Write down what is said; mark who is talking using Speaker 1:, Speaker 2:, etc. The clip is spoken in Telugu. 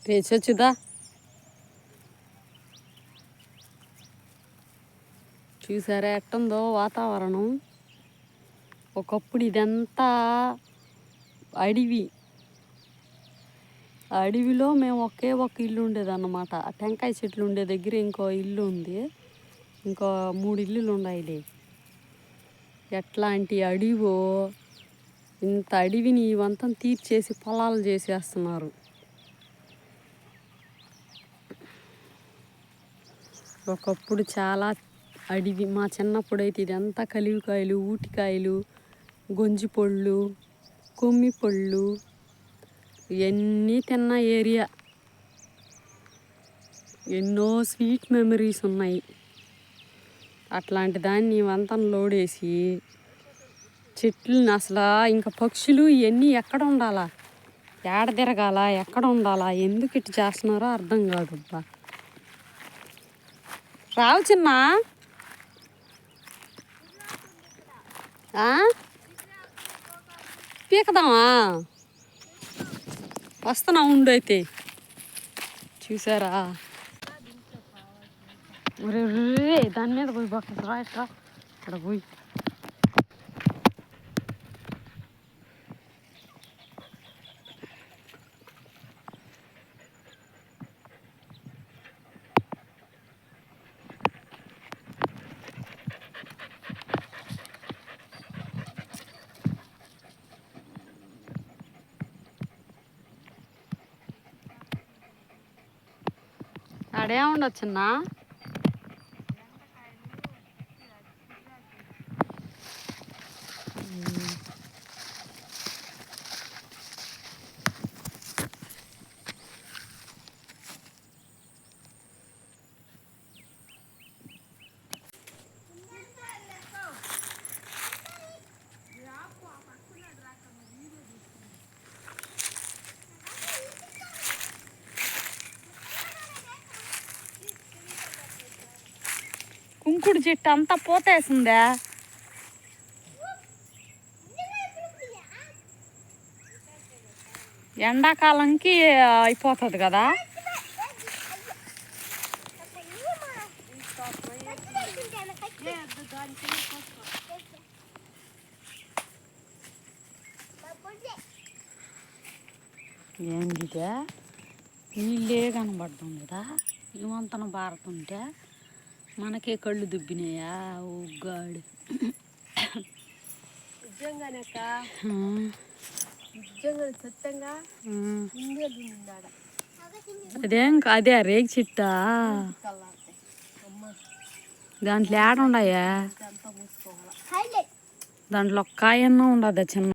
Speaker 1: రేచొచ్చుదా చూసారా ఎట్టుందో వాతావరణం. ఒకప్పుడు ఇదంతా అడవిలో మేము ఒకే ఒక ఇల్లు ఉండేదన్నమాట. ఆ టెంకాయ చెట్లు ఉండే దగ్గర ఇంకో ఇల్లు ఉంది, ఇంకో 3 ఇల్లులు ఉన్నాయిలే. ఎట్లాంటి అడవో, ఇంత అడవిని ఇవంతా తీర్చేసి పొలాలు చేసేస్తున్నారు. ఒకప్పుడు చాలా అడవి. మా చిన్నప్పుడైతే ఇదంతా కలివికాయలు, ఊటికాయలు, గొంజి పళ్ళు, కొమ్మి పళ్ళు ఇవన్నీ తిన్న ఏరియా. ఎన్నో స్వీట్ మెమరీస్ ఉన్నాయి. అట్లాంటి దాన్ని ఇవంతా లోడేసి చెట్లని అసలు ఇంకా పక్షులు ఇవన్నీ ఎక్కడ ఉండాలా, ఏడ తిరగాల, ఎక్కడ ఉండాలా, ఎందుకు ఇటు చేస్తున్నారో అర్థం కాదబ్బా. రావు చిన్న పీకదామా, వస్తున్నా ఉండైతే. చూసారా దాని మీద పోయి పక్కరా ఇట్లా ఇక్కడ పోయి ఆడే ఉండొచ్చున్నా. కుంకుడు చెట్టు అంతా పోతేసిందా. ఎండాకాలంకి అయిపోతుంది కదా. ఏంటిదా నీళ్ళే కనబడతాం కదా. ఇవంతన బారుతుంటే మనకే కళ్ళు దుబ్బినాయా. ఉగ్గాడు అదేం అదే రేగి చెట్టా. దాంట్లో ఏడ ఉన్నాయా, దాంట్లో ఒక్క కాయన్నా ఉండదా చిన్న.